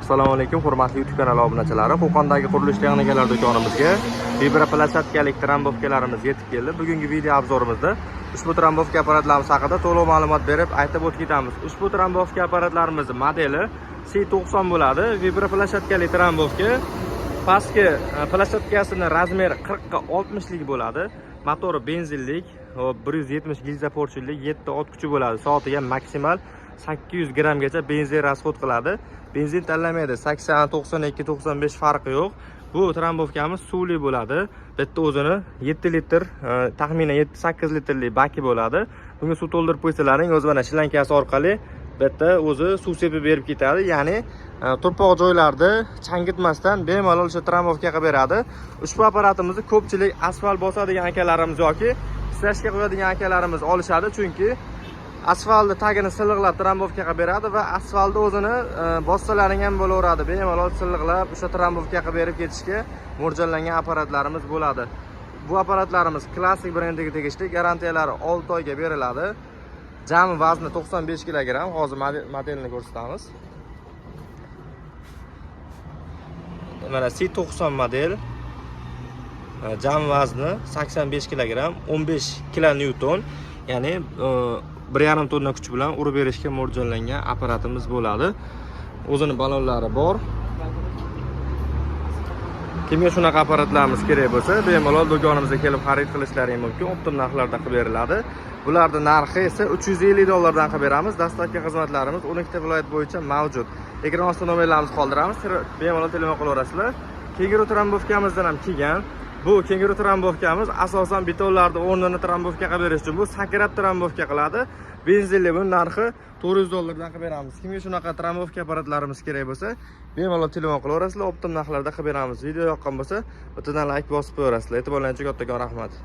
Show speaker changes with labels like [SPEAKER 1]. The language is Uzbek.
[SPEAKER 1] Assalomu alaykum, hurmatli YouTube kanali obunachilari. Qo'qondagi qurilish texnikalar do'konimizga vibroplashatkalik trambovkalarimiz yetib keldi. Bugungi video obzorimizda ushbu trambovka apparatlarimiz haqida to'liq ma'lumot berib, aytib o'tib ketamiz. Ushbu trambovka apparatlarimizning modeli C90 bo'ladi. Vibroplashatkalik trambovka pastki plashatkasining razmeri 40 ga 60 lik bo'ladi. Motori benzinlik, 170 gilza porchillik, 7 ot kuchi bo'ladi. Soatiga maksimal 800 grammgacha benzin rasxod qiladi. Benzin tanlamaydi. 80, 92, 95 farqi yo'q. Bu trambovkamiz suvli bo'ladi. Bitta o'zini 7 litr, taxminan 7-8 litrli baki bo'ladi. Bunga suv to'ldirib qo'ysalaring, o'z mana shlankasi orqali bitta o'zi suv sepib berib ketadi. Ya'ni turpoq joylarda changitmasdan bemalol o'sha trambovka qilib beradi. Ushbu apparatimizni ko'pchilik asfalt bosadigan akalarimiz yoki ishlashga qo'yadigan akalarimiz olishadi, chunki asfaltni tagini silliqlab trambovka qilib beradi va asfaltni o'zini bossalaring ham bo'laveradi. Bemalol silliqlab o'sha trambovka qilib berib ketishga mo'ljallangan apparatlarimiz bo'ladi. Bu apparatlarimiz klassik brendiga tegishli, garantiyalari 6 oyga beriladi. Jami vazni 95 kg. Hozir modelini ko'rsatamiz. Mana C90 model. Jam vazni 85 kg, 15 kN, ya'ni 1,5 tonna kuch bilan urib berishga mo'ljallangan apparatimiz bo'ladi. O'zini balonlari bor. Kimga shunaqa apparatlarimiz kerak bo'lsa, bemalol do'konimizga kelib xarid qilishlaring mumkin. Optim narxlarda qilib beriladi. Bularning narxi esa $350 dan qilib beramiz. Dastlabki xizmatlarimiz 12 viloyat bo'yicha mavjud. Ekran ostida nomerlarimizni qoldiramiz. Bemalol telefon qilaverasizlar. Kenguru trambovkamizdan ham kelgan. Bu kenguru trambovkamiz asosan betonlarning o'rnini trambovka qilib berish uchun bu sakrab trambovka qiladi. Benzinli bu narxi $400 dan qilib beramiz. Kimga shunaqa trambovka apparatlarimiz kerak bo'lsa, bemalol telefon qilaverasizlar. Optim narxlarda qilib beramiz. Video yoqqan bo'lsa, bittadan like bosib qo'yaverasizlar. E'tiborlaringiz uchun kattakon rahmat.